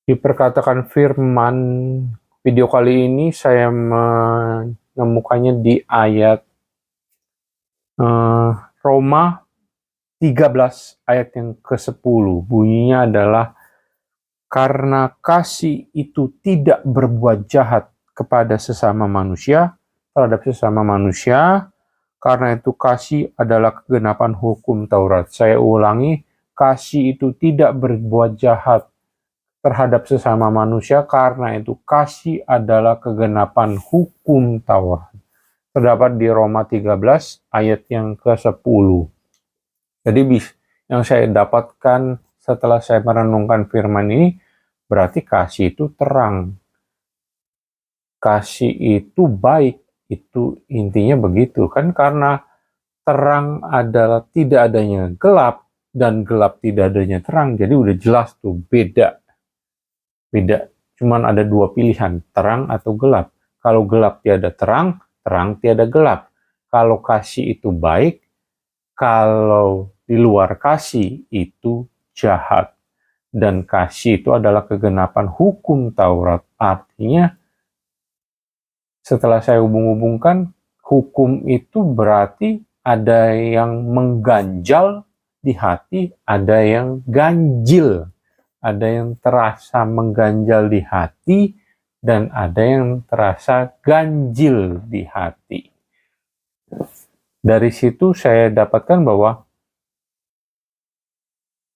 Diperkatakan firman, video kali ini saya menemukannya di ayat Roma 13 ayat yang ke-10. Bunyinya adalah, karena kasih itu tidak berbuat jahat kepada sesama manusia, terhadap sesama manusia, karena itu kasih adalah kegenapan hukum Taurat. Saya ulangi, kasih itu tidak berbuat jahat terhadap sesama manusia, karena itu kasih adalah kegenapan hukum Taurat. Terdapat di Roma 13 ayat yang ke-10. Jadi yang saya dapatkan setelah saya merenungkan firman ini, berarti kasih itu terang. Kasih itu baik, itu intinya begitu kan, karena terang adalah tidak adanya gelap dan gelap tidak adanya terang. Jadi udah jelas tuh beda. Cuman ada dua pilihan, terang atau gelap. Kalau gelap tiada terang, terang tiada gelap. Kalau kasih itu baik, kalau di luar kasih itu jahat. Dan kasih itu adalah kegenapan hukum Taurat. Artinya, setelah saya hubung-hubungkan, hukum itu berarti ada yang mengganjal di hati, ada yang ganjil. Ada yang terasa mengganjal di hati, dan ada yang terasa ganjil di hati. Dari situ saya dapatkan bahwa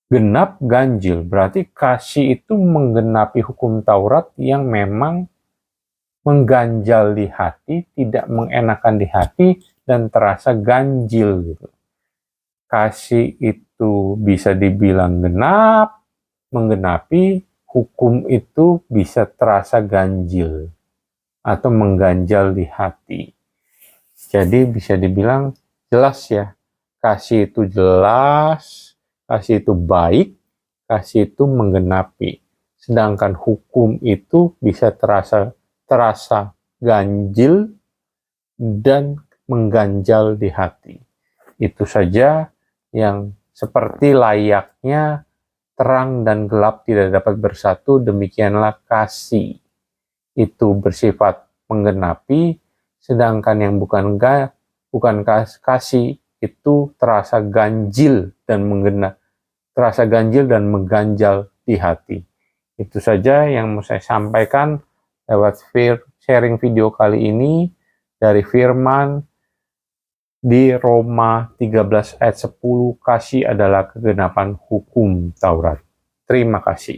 genap ganjil, berarti kasih itu menggenapi hukum Taurat yang memang mengganjal di hati, tidak mengenakan di hati, dan terasa ganjil gitu. Kasih itu bisa dibilang genap, menggenapi, hukum itu bisa terasa ganjil atau mengganjal di hati. Jadi bisa dibilang jelas ya, kasih itu jelas, kasih itu baik, kasih itu menggenapi. Sedangkan hukum itu bisa terasa ganjil dan mengganjal di hati. Itu saja yang seperti layaknya terang dan gelap tidak dapat bersatu, demikianlah kasih itu bersifat menggenapi, sedangkan yang bukan kasih itu terasa ganjil dan mengganjal di hati. Itu saja yang mau saya sampaikan lewat sharing video kali ini dari firman di Roma 13 ayat 10, kasih adalah kegenapan hukum Taurat. Terima kasih.